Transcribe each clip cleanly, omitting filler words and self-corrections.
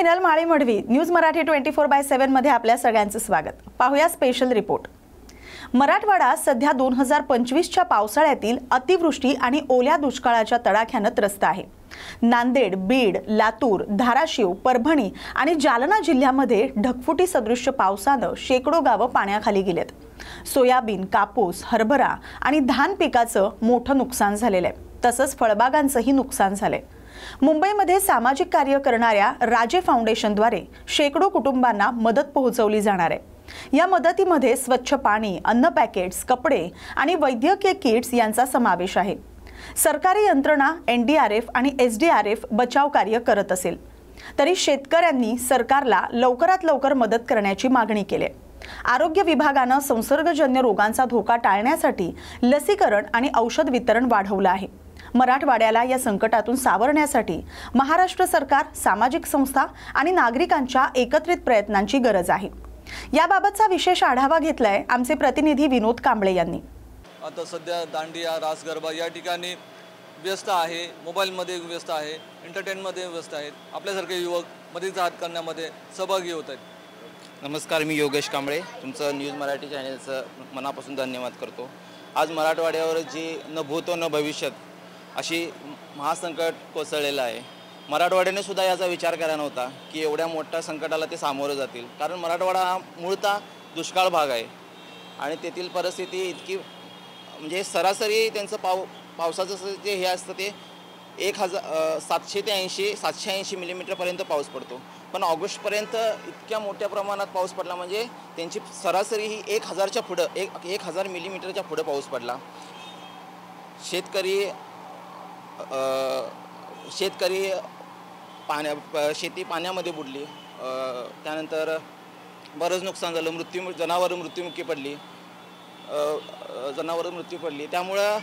मिनल माळी Madavi, news Marathi 24/7 मध्ये आपल्या सगळ्यांचं स्वागत। पाहूया स्पेशल रिपोर्ट। मराठवाडा सध्या 2025च्या पावसाळ्यातील अतिवृष्टी आणि ओल्या दुष्काळाच्या तडाख्याने त्रस्त आहे। नांदेड, बीड, लातूर, धाराशिव, परभणी आणि जालना जिल्ह्यामध्ये ढगफुटी सदृश पावसाने शेकडो गावं पाण्याखाली गेलेत। सोयाबीन, कापूस, हरभरा आणि धान पिकाचं मोठं नुकसान झालेलं आहे। तसंच फळबागांचंही नुकसान झालंय। मुंबईमध्ये सामाजिक कार्य करणाऱ्या राजे फाउंडेशनद्वारे शेकडो कुटुंबांना मदत पोहोचवली जाणार आहे। या मदतीमध्ये स्वच्छ पाणी, अन्न पॅकेट्स, कपडे आणि वैद्यकीय किट्स यांचा समावेश आहे। सरकारी यंत्रणा एनडीआरएफ आणि एसडीआरएफ बचाव कार्य करत असेल तरी शेतकऱ्यांनी सरकारला लवकरात लवकर मदत करण्याची मागणी केली आहे। आरोग्य विभागाने संसर्गजन्य रोगांचा धोका टाळण्यासाठी लसीकरण आणि औषध वितरण वाढवलं आहे। मराठवाड्याला या संकटातून सावरण्यासाठी महाराष्ट्र सरकार, सामाजिक संस्था आणि नागरिकांच्या एकत्रित प्रयत्नांची गरज आहे। याबाबतचा विशेष आढावा घेतलाय आमचे प्रतिनिधी विनोद कांबळे यांनी। आता सध्या दांडिया, रास गरबा या ठिकाणी व्यस्त आहे, मोबाईलमध्ये व्यस्त आहे, एंटरटेनमध्ये व्यस्त आहेत। आपल्यासारखे युवक मदतीचा हात करण्यामध्ये सहभागी होत आहेत। नमस्कार, मी योगेश कांबळे, तुमचं न्यूज मराठी चॅनलचं मनापासून धन्यवाद करतो। आज मराठवाड्यावर जी न भूतो न भविष्यत अशी महासंकट कोसळलेलं आहे। मराठवाड्याने सुद्धा याचा विचार केला नव्हता की एवढ्या मोठ्या संकटाला ते सामोरं जातील, कारण मराठवाडा हा मूळतः दुष्काळ भाग आहे आणि तेथील परिस्थिती इतकी म्हणजे सरासरी त्यांचं पावसाचं जे हे असतं ते 700 ते 780 मिलीमीटरपर्यंत पाऊस पडतो, पण ऑगस्टपर्यंत इतक्या मोठ्या प्रमाणात पाऊस पडला म्हणजे त्यांची सरासरी ही 1000च्या पुढं 1000 मिलीमीटरच्या पुढं पाऊस पडला। शेतकरी शेती पाण्यामध्ये बुडली, त्यानंतर बरंच नुकसान झालं, जनावरं मृत्युमुखी पडली, त्यामुळं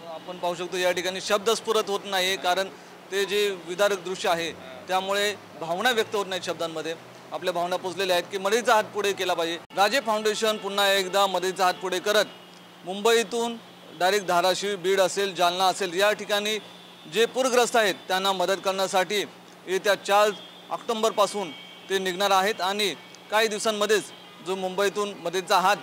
आपण पाहू शकतो या ठिकाणी शब्द स्फुरत होत नाही, कारण ते जे विदारक दृश्य आहे त्यामुळे भावना व्यक्त होत नाहीत शब्दांमध्ये। आपल्या भावना पोचलेल्या आहेत की मदतीचा हात पुढे केला पाहिजे। राजे फाउंडेशन पुन्हा एकदा मदतीचा हात पुढे करत मुंबईतून डायरेक्ट धाराशिव, बीड असेल, जालना असेल या ठिकाणी जे पूरग्रस्त आहेत त्यांना मदत करण्यासाठी येत्या 4 ऑक्टोबरपासून ते निघणार आहेत आणि काही दिवसांमध्येच जो मुंबईतून मदतीचा हात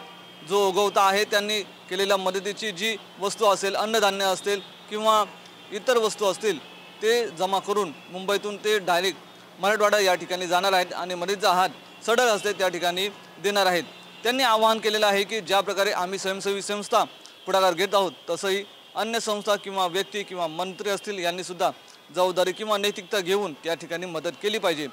जो उगवता आहे त्यांनी केलेल्या मदतीची जी वस्तू असेल, अन्नधान्य असतील किंवा इतर वस्तू असतील, ते जमा करून मुंबईतून ते डायरेक्ट मराठवाडा या ठिकाणी जाणार आहेत आणि मदतीचा हात सढळ हस्ते त्या ठिकाणी देणार आहेत। त्यांनी आवाहन केलेलं आहे की ज्या प्रकारे आम्ही स्वयंसेवी संस्था पुढाकार घेत आहोत तसंही अन्य संस्था किंवा व्यक्ती किंवा मंत्री असतील यांनी सुद्धा जबाबदारी किंवा नैतिकता घेऊन त्या ठिकाणी मदत केली पाहिजे।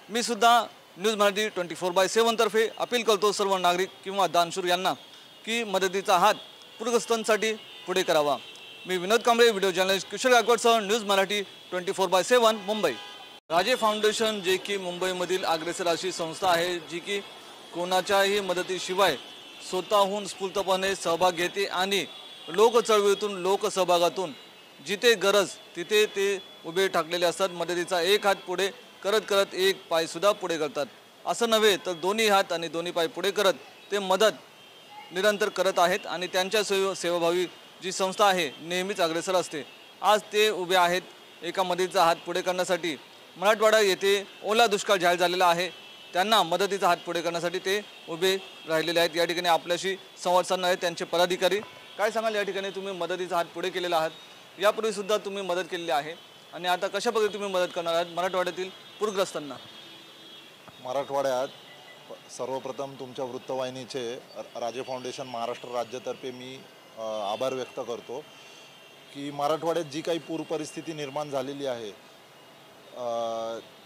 मी सुद्धा न्यूज मराठी 24/7 तर्फे अपील करतो सर्व नागरिक किंवा दानशूर यांना की मदतीचा हात पूरग्रस्तांसाठी पुढे करावा। मी विनोद कांबळे, व्हिडिओ जर्नलिस्ट किशोर गायकवाडसह न्यूज मराठी 24/7 मुंबई। राजे फाउंडेशन जे की मुंबईमधील अग्रेसर अशी संस्था आहे जी की कोणाच्याही मदतीशिवाय स्वतःहून स्फूर्तपणे सहभाग घेते आणि लोकचळवळीतून, लोकसहभागातून जिथे गरज तिथे ते उभे ठाकलेले असतात। मदतीचा एक हात पुढे करत करत एक पाय सुद्धा पुढे करतात। असं नव्हे तर दोन्ही हात आणि दोन्ही पाय पुढे करत ते मदत निरंतर करत आहेत आणि त्यांच्या सेवाभावी जी संस्था आहे नेहमीच अग्रेसर असते। आज ते उभे आहेत एका मदतीचा हात पुढे करण्यासाठी। मराठवाडा येथे ओला दुष्काळ जाहीर झालेला आहे, त्यांना मदतीचा हात पुढे करण्यासाठी ते उभे राहिलेले आहेत। या ठिकाणी आपल्याशी संवाद साधणार आहेत त्यांचे पदाधिकारी। काय सांगाल, या ठिकाणी तुम्ही मदतीचा हात पुढे केलेला आहात, यापूर्वी सुद्धा तुम्ही मदत केलेली आहे आणि आता कशा प्रकारे तुम्ही मदत करणार आहात मराठवाड्यातील पूरग्रस्तांना? मराठवाड्यात सर्वप्रथम तुमच्या वृत्तवाहिनीचे राजे फाउंडेशन महाराष्ट्र राज्यातर्फे मी आभार व्यक्त करतो की मराठवाड्यात जी काही पूर परिस्थिती निर्माण झालेली आहे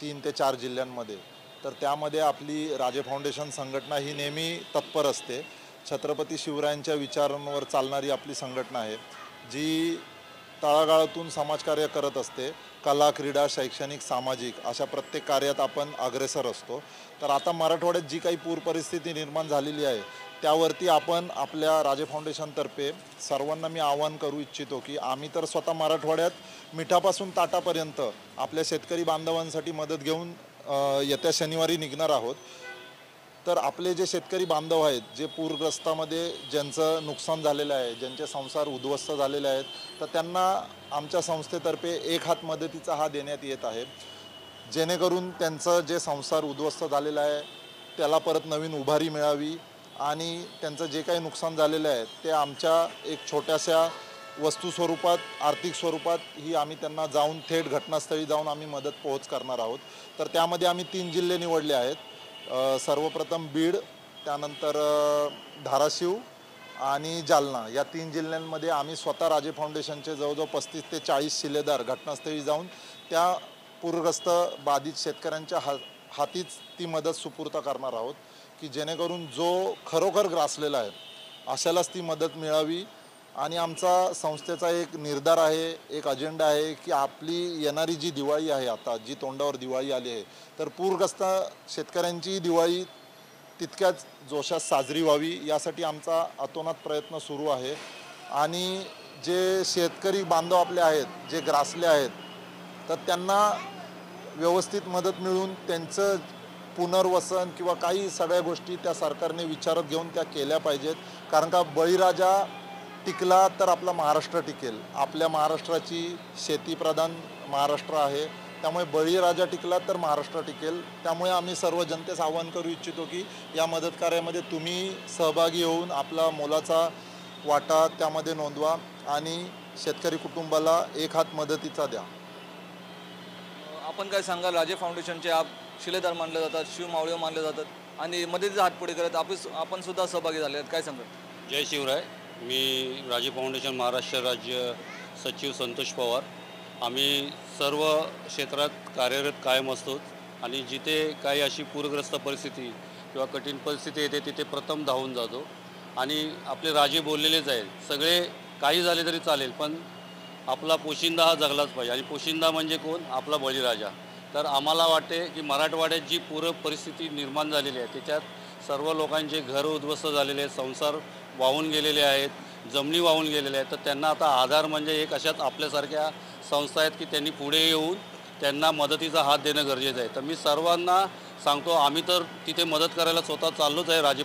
3 ते 4 जिल्ह्यांमध्ये, तर त्यामध्ये आपली राजे फाउंडेशन संघटना ही नेहमी तत्पर असते। छत्रपती शिवरायांच्या विचारांवर चालणारी आपली संघटना आहे जी तळागाळातून समाजकार्य करत असते। कला, क्रीडा, शैक्षणिक, सामाजिक अशा प्रत्येक कार्यात आपण अग्रेसर असतो। तर आता मराठवाड्यात जी काही पूर परिस्थिती निर्माण झालेली आहे त्यावरती आपण आपल्या राजे फाउंडेशनतर्फे सर्वांना मी आवाहन करू इच्छितो की आम्ही तर स्वतः मराठवाड्यात मिठापासून ताटापर्यंत आपल्या शेतकरी बांधवांसाठी मदत घेऊन येत्या शनिवारी निघणार आहोत। तर आपले जे शेतकरी बांधव आहेत, जे पूरग्रस्तामध्ये ज्यांचं नुकसान झालेलं आहे, ज्यांचे संसार उद्ध्वस्त झालेले आहेत, तर त्यांना आमच्या संस्थेतर्फे एक हात मदतीचा हा देण्यात येत आहे, जेणेकरून त्यांचं जे संसार उद्ध्वस्त झालेला आहे त्याला परत नवीन उभारी मिळावी आणि त्यांचं जे काही नुकसान झालेलं आहे ते आमच्या एक छोट्याशा वस्तू स्वरूपात, आर्थिक स्वरूपात ही आम्ही त्यांना जाऊन थेट घटनास्थळी जाऊन आम्ही मदत पोहोच करणार आहोत। तर त्यामध्ये आम्ही 3 जिल्हे निवडले आहेत, सर्वप्रथम बीड, त्यानंतर धाराशिव आणि जालना, या 3 जिल्ह्यांमध्ये आम्ही स्वतः राजे फाउंडेशनचे जवळजवळ 35 ते 40 शिलेदार घटनास्थळी जाऊन त्या पूरग्रस्त बाधित शेतकऱ्यांच्या हातीच ती मदत सुपूर्द करणार आहोत, की जेणेकरून जो खरोखर ग्रासलेला आहे अशालाच ती मदत मिळावी। आणि आमचा संस्थेचा एक निर्धार आहे, एक अजेंडा आहे की आपली येणारी जी दिवाळी आहे, आता जी तोंडावर दिवाळी आली आहे, तर पूरग्रस्त शेतकऱ्यांची दिवाळी तितक्याच जोशात साजरी व्हावी यासाठी आमचा अतोनात प्रयत्न सुरू आहे। आणि जे शेतकरी बांधव आपले आहेत, जे ग्रासले आहेत, तर त्यांना व्यवस्थित मदत मिळून त्यांचं पुनर्वसन किंवा काही सगळ्या गोष्टी त्या सरकारने विचारात घेऊन त्या केल्या पाहिजेत। कारण का बळीराजा टिकला तर आपला महाराष्ट्र टिकेल। आपल्या महाराष्ट्राची शेतीप्रधान महाराष्ट्र आहे, त्यामुळे बळीराजा टिकला तर महाराष्ट्र टिकेल। त्यामुळे आम्ही सर्व जनतेस आवाहन करू इच्छितो की या मदत कार्यामध्ये तुम्ही सहभागी होऊन आपला मोलाचा वाटा त्यामध्ये नोंदवा आणि शेतकरी कुटुंबाला एक हात मदतीचा द्या। आपण काय सांगाल, राजे फाउंडेशनचे आप शिलेदार मानले जातात, शिव मावळे मानले जातात आणि मदतीचा हात पुढे करत आपण सुद्धा सहभागी झाले आहेत, काय सांगाल? जय शिवराय। मी राजे फाउंडेशन महाराष्ट्र राज्य सचिव संतोष पवार। आम्ही सर्व क्षेत्रात कार्यरत कायम असतो आणि जिथे काही अशी पूरग्रस्त परिस्थिती किंवा कठीण परिस्थिती येते तिथे प्रथम धावून जातो। आणि आपले राजे बोललेलेच आहेत, सगळे काही झाले तरी चालेल पण आपला पोशिंदा हा जगलाच पाहिजे। आणि पोशिंदा म्हणजे कोण? आपला बळीराजा। तर आम्हाला वाटते की मराठवाड्यात जी पूर परिस्थिती निर्माण झालेली आहे त्याच्यात सर्व लोकांचे घर उद्ध्वस्त झालेले आहेत, संसार वाहून गेलेले आहेत, जमिनी वाहून गेलेल्या आहेत, तर त्यांना आता आधार म्हणजे एक अशाच आपल्यासारख्या संस्था आहेत की त्यांनी पुढे येऊन त्यांना मदतीचा हात देणं गरजेचं आहे। तर मी सर्वांना सांगतो, आम्ही तर तिथे मदत करायला स्वतः चाललोच आहे, राजे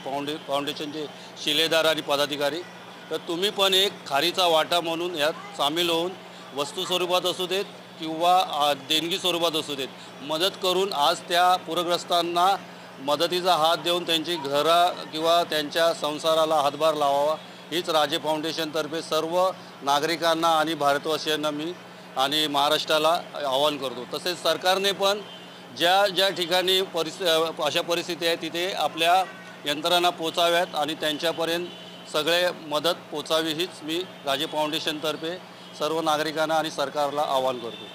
फाउंडेशनचे शिलेदार आणि पदाधिकारी। तर तुम्ही पण एक खारीचा वाटा म्हणून यात सामील होऊन वस्तू स्वरूपात असू देत किंवा देणगी स्वरूपात असू देत मदत करून आज त्या पूरग्रस्तांना मदतीचा हात देऊन त्यांची घरं किंवा त्यांच्या संसाराला हातभार लावावा, हीच राजे फाउंडेशनतर्फे सर्व नागरिकांना आणि भारतवासियांना मी आणि महाराष्ट्राला आवाहन करतो। तसेच सरकारने पण ज्या ज्या ठिकाणी अशा परिस्थिती आहे तिथे आपल्या यंत्रणा पोचाव्यात आणि त्यांच्यापर्यंत सगळे मदत पोचावी, हीच मी राजे फाउंडेशनतर्फे सर्व नागरिकांना आणि सरकारला आवाहन करतो।